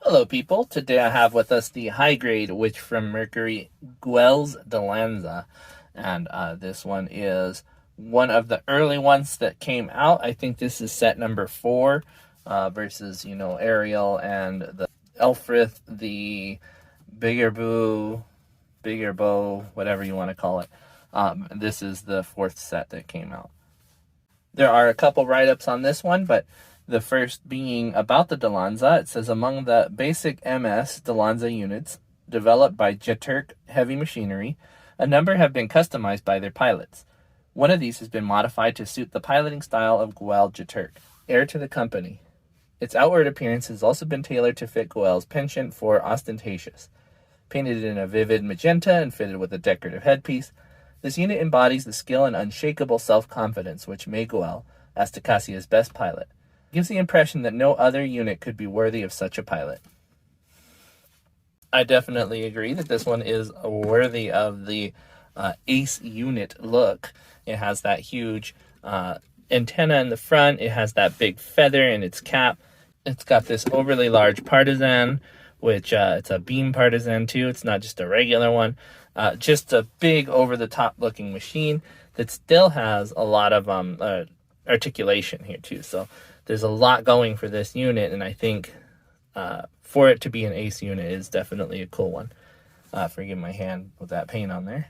Hello people, today I have with us the high grade witch from Mercury, Guel's Dilanza. And this one is one of the early ones that came out. I think this is set number 4 versus, Ariel and the Elfrith, the Bigger Bow, whatever you want to call it. This is the 4th set that came out. There are a couple write-ups on this one, but the first being about the Dilanza. It says, among the basic MS Dilanza units developed by Jeturk Heavy Machinery, a number have been customized by their pilots. One of these has been modified to suit the piloting style of Guel Jeturk, heir to the company. Its outward appearance has also been tailored to fit Guel's penchant for ostentatious. Painted in a vivid magenta and fitted with a decorative headpiece, this unit embodies the skill and unshakable self-confidence which made Guel Astacasia's best pilot. Gives the impression that no other unit could be worthy of such a pilot. I definitely agree that this one is worthy of the ace unit look. It has that huge antenna in the front. It has that big feather in its cap. It's got this overly large partisan, which it's a beam partisan too. It's not just a regular one. Just a big over-the-top looking machine that still has a lot of articulation here too. So there's a lot going for this unit, and I think for it to be an ace unit is definitely a cool one. Forgive my hand with that paint on there.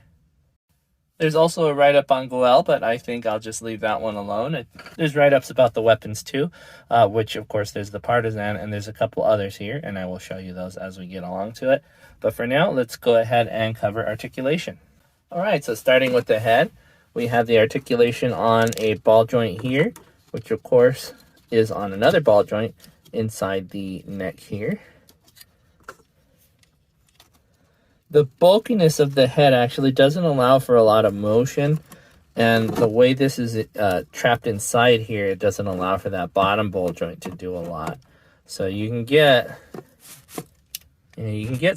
There's also a write-up on Guel, but I think I'll just leave that one alone. There's write-ups about the weapons too, which of course there's the partisan, and there's a couple others here, and I will show you those as we get along to it. But for now, let's go ahead and cover articulation. All right, so starting with the head, we have the articulation on a ball joint here, which of course is on another ball joint inside the neck here. The bulkiness of the head actually doesn't allow for a lot of motion, and the way this is trapped inside here, it doesn't allow for that bottom ball joint to do a lot. So you can get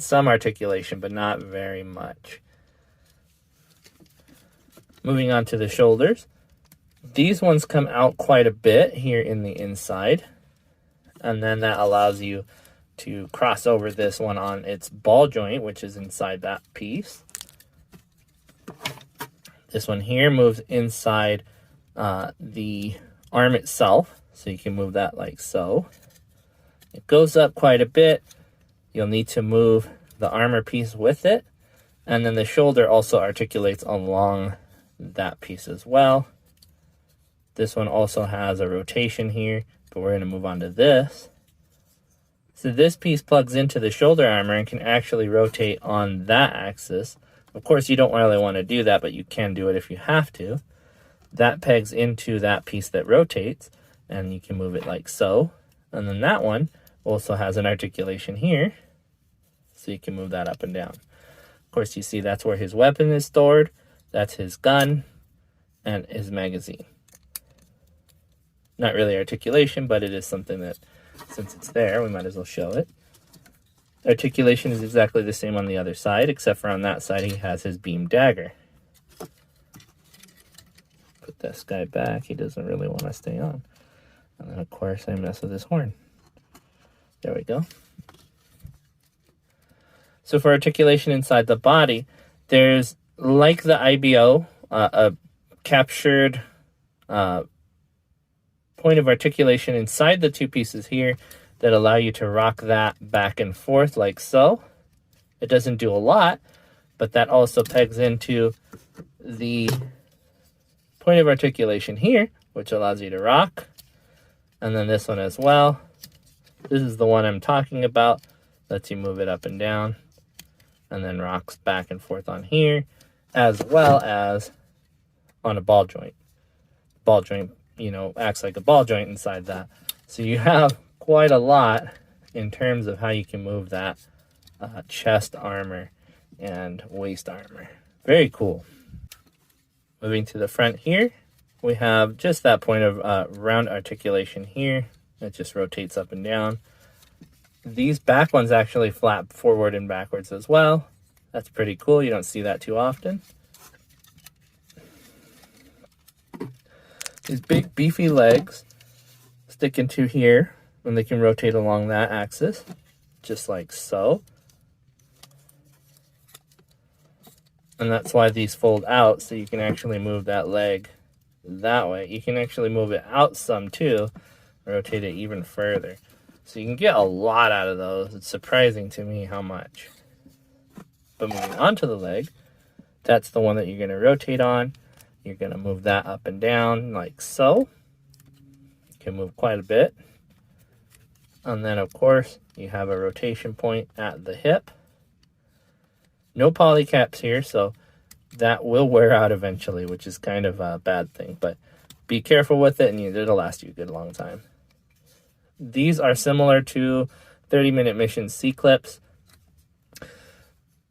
some articulation, but not very much. Moving on to the shoulders. These ones come out quite a bit here in the inside, and then that allows you to cross over this one on its ball joint, which is inside that piece. This one here moves inside the arm itself, so you can move that like so. It goes up quite a bit. You'll need to move the armor piece with it, and then the shoulder also articulates along that piece as well. This one also has a rotation here, but we're going to move on to this. So this piece plugs into the shoulder armor and can actually rotate on that axis. Of course, you don't really want to do that, but you can do it if you have to. That pegs into that piece that rotates, and you can move it like so. And then that one also has an articulation here, so you can move that up and down. Of course, you see that's where his weapon is stored. That's his gun and his magazine. Not really articulation, but it is something that, since it's there, we might as well show it. Articulation is exactly the same on the other side, except for on that side he has his beam dagger. Put this guy back. He doesn't really want to stay on. And then, of course, I mess with his horn. There we go. So for articulation inside the body, there's, like the IBO, a captured point of articulation inside the two pieces here that allow you to rock that back and forth like so. It doesn't do a lot, but that also pegs into the point of articulation here, which allows you to rock. And then this one as well. This is the one I'm talking about. Lets you move it up and down, and then rocks back and forth on here, as well as on a ball joint. Ball joint, acts like a ball joint inside that. So you have quite a lot in terms of how you can move that chest armor and waist armor. Very cool. Moving to the front here, we have just that point of round articulation here. It just rotates up and down. These back ones actually flap forward and backwards as well. That's pretty cool. You don't see that too often. These big beefy legs stick into here, and they can rotate along that axis. just like so. And that's why these fold out, so you can actually move that leg that way. You can actually move it out some too, rotate it even further. So you can get a lot out of those. It's surprising to me how much. But moving on to the leg, that's the one that you're going to rotate on. You're going to move that up and down like so. You can move quite a bit. And then, of course, you have a rotation point at the hip. No poly caps here, so that will wear out eventually, which is kind of a bad thing. But be careful with it, and it'll last you a good long time. These are similar to 30-minute mission C-clips.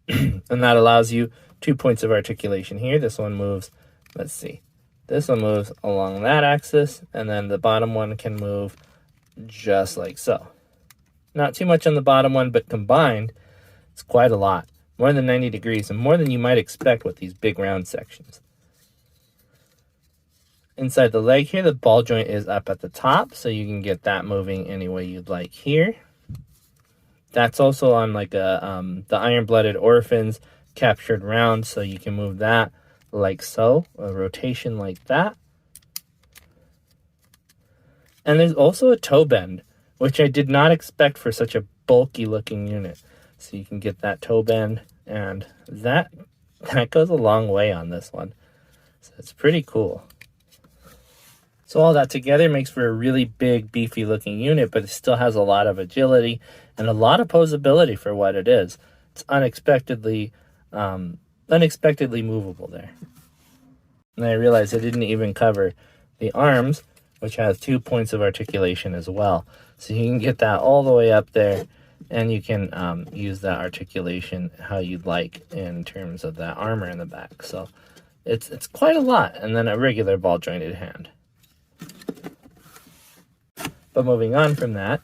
And that allows you 2 points of articulation here. This one moves, let's see. This one moves along that axis, and then the bottom one can move just like so. Not too much on the bottom one, but combined, it's quite a lot. More than 90 degrees, and more than you might expect with these big round sections. Inside the leg here, the ball joint is up at the top, so you can get that moving any way you'd like here. That's also on like the Iron-Blooded Orphans captured round, so you can move that like so, a rotation like that. And there's also a toe bend, which I did not expect for such a bulky looking unit. So you can get that toe bend, and that goes a long way on this one. So it's pretty cool. So all that together makes for a really big, beefy looking unit, but it still has a lot of agility and a lot of posability for what it is. It's unexpectedly movable there. And I realized I didn't even cover the arms, which has 2 points of articulation as well. So you can get that all the way up there, and you can use that articulation how you'd like in terms of that armor in the back. So it's quite a lot. And then a regular ball jointed hand. But moving on from that,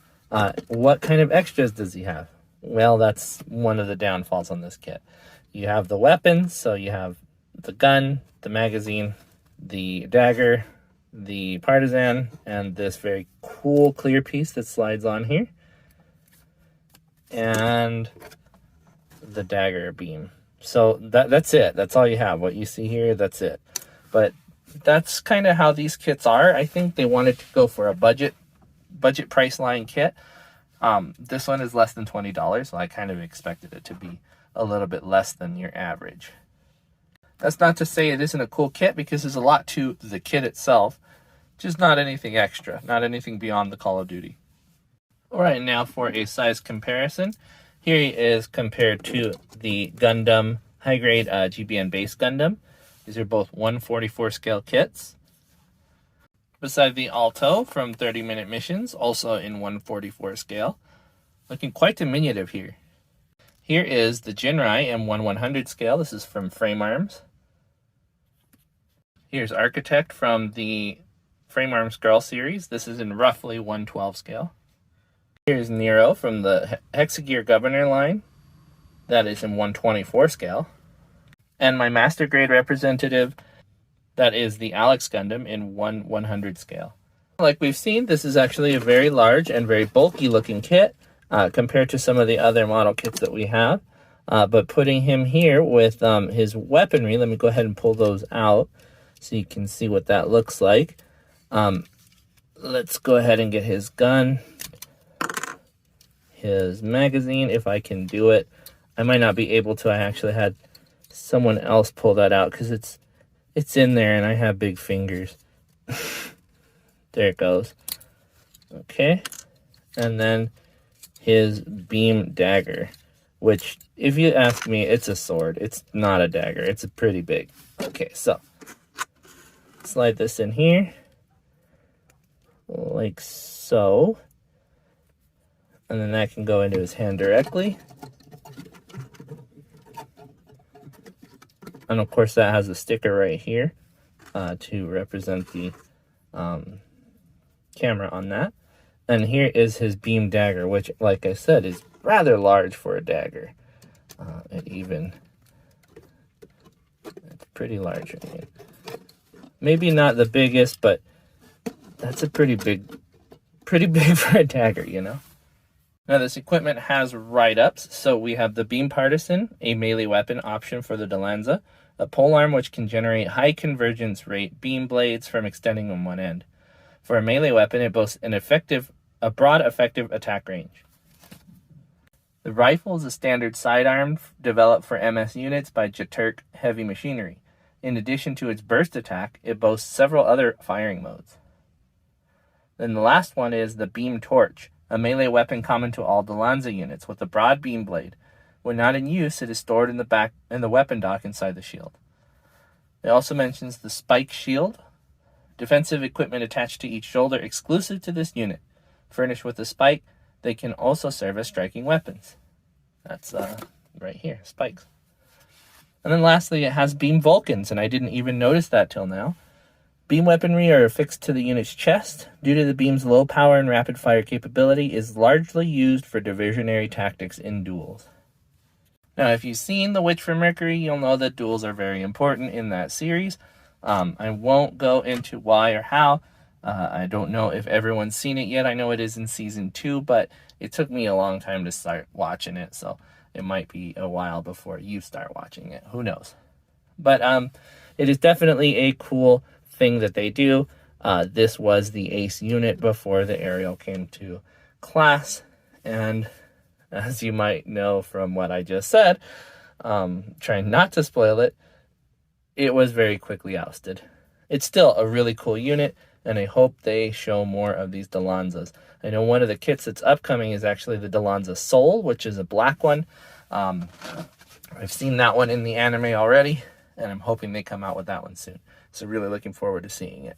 what kind of extras does he have? Well, that's one of the downfalls on this kit. You have the weapons, so you have the gun, the magazine, the dagger, the partisan, and this very cool clear piece that slides on here. And the dagger beam. So that's it. That's all you have. What you see here, that's it. But that's kind of how these kits are. I think they wanted to go for a budget price line kit. This one is less than $20, so I kind of expected it to be a little bit less than your average. That's not to say it isn't a cool kit, because there's a lot to the kit itself, just not anything extra, not anything beyond the Call of Duty. All right, now for a size comparison. Here he is compared to the Gundam high-grade GBN base Gundam. These are both 1/44 scale kits. Beside the Alto from 30-minute missions, also in 1/44 scale. Looking quite diminutive here. Here is the Jinrai M1/100 scale. This is from Frame Arms. Here's Architect from the Frame Arms Girl series. This is in roughly 1/12 scale. Here's Nero from the Hexagear Governor line. That is in 1/24 scale. And my Master Grade representative, that is the Alex Gundam in 1/100 scale. Like we've seen, this is actually a very large and very bulky looking kit compared to some of the other model kits that we have. But putting him here with his weaponry, let me go ahead and pull those out so you can see what that looks like. Let's go ahead and get his gun, his magazine, if I can do it. I might not be able to. I actually had someone else pull that out because it's in there and I have big fingers. There it goes. Okay. And then his beam dagger, which, if you ask me, it's a sword. It's not a dagger. It's pretty big. Okay, so slide this in here like so. And then that can go into his hand directly. And of course that has a sticker right here to represent the camera on that. And here is his beam dagger, which, like I said, is rather large for a dagger. It's pretty large. I mean, maybe not the biggest, but that's a pretty big for a dagger, you know? Now this equipment has write-ups, so we have the Beam Partisan, a melee weapon option for the Dilanza, a polearm which can generate high convergence rate beam blades from extending on one end. For a melee weapon, it boasts a broad effective attack range. The rifle is a standard sidearm developed for MS units by Jeturk Heavy Machinery. In addition to its burst attack, it boasts several other firing modes. Then the last one is the Beam Torch, a melee weapon common to all Dilanza units with a broad beam blade. When not in use, it is stored in the weapon dock inside the shield. It also mentions the Spike Shield, defensive equipment attached to each shoulder exclusive to this unit. Furnished with a spike, they can also serve as striking weapons. That's right here, spikes. And then lastly, it has beam Vulcans, and I didn't even notice that till now. Beam weaponry are affixed to the unit's chest. Due to the beam's low power and rapid fire capability, is largely used for diversionary tactics in duels. Now, if you've seen The Witch from Mercury, you'll know that duels are very important in that series. I won't go into why or how. I don't know if everyone's seen it yet. I know it is in season 2, but it took me a long time to start watching it, so it might be a while before you start watching it. Who knows? But it is definitely a cool thing that they do. This was the Ace unit before the Aerial came to class, and as you might know from what I just said, trying not to spoil it, it was very quickly ousted. It's still a really cool unit, and I hope they show more of these Dilanzas. I know one of the kits that's upcoming is actually the Dilanza Soul, which is a black one. I've seen that one in the anime already, and I'm hoping they come out with that one soon. So really looking forward to seeing it.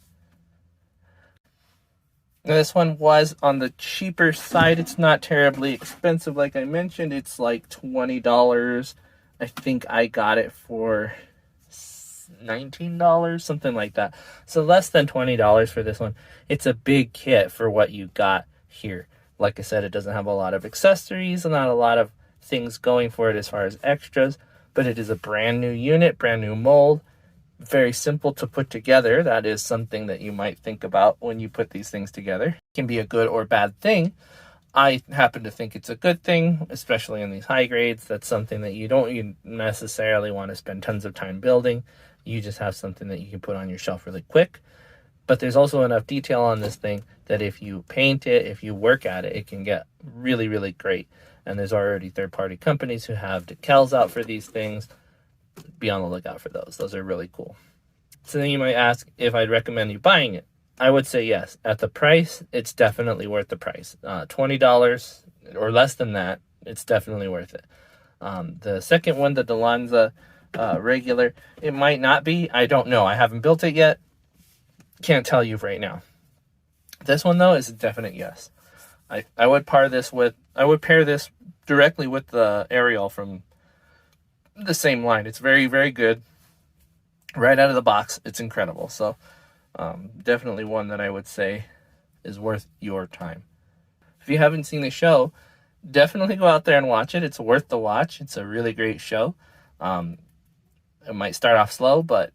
Now, this one was on the cheaper side. It's not terribly expensive, like I mentioned. It's like $20. I think I got it for $19, something like that. So less than $20 for this one. It's a big kit for what you got here. Like I said, it doesn't have a lot of accessories, not a lot of things going for it as far as extras, but it is a brand new unit, brand new mold, very simple to put together. That is something that you might think about when you put these things together. It can be a good or bad thing. I happen to think it's a good thing, especially in these high grades. That's something that you don't necessarily want to spend tons of time building. You just have something that you can put on your shelf really quick. But there's also enough detail on this thing that if you paint it, if you work at it, it can get really, really great. And there's already third-party companies who have decals out for these things. Be on the lookout for those. Those are really cool. So then you might ask if I'd recommend you buying it. I would say yes. At the price, it's definitely worth the price. $20 or less than that, it's definitely worth it. The second one, the Dilanza regular, it might not be. I don't know. I haven't built it yet. Can't tell you right now. This one, though, is a definite yes. I would pair this directly with the Aerial from the same line. It's very, very good. Right out of the box, it's incredible. So definitely one that I would say is worth your time. If you haven't seen the show, definitely go out there and watch it. It's worth the watch. It's a really great show. It might start off slow, but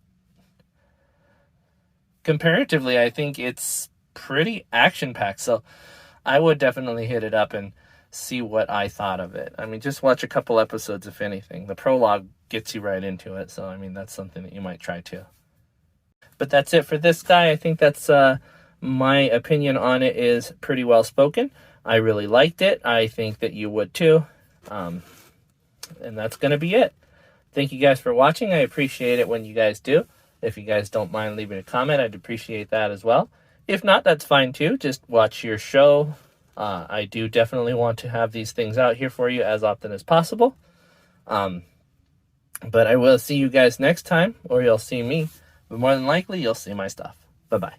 comparatively, I think it's pretty action-packed. So I would definitely hit it up and see what I thought of it. I mean, just watch a couple episodes, if anything. The prologue gets you right into it. So, I mean, that's something that you might try too. But that's it for this guy. I think that's my opinion on it is pretty well spoken. I really liked it. I think that you would too. And that's going to be it. Thank you guys for watching. I appreciate it when you guys do. If you guys don't mind leaving a comment, I'd appreciate that as well. If not, that's fine too. Just watch your show. I do definitely want to have these things out here for you as often as possible. But I will see you guys next time, or you'll see me. But more than likely, you'll see my stuff. Bye-bye.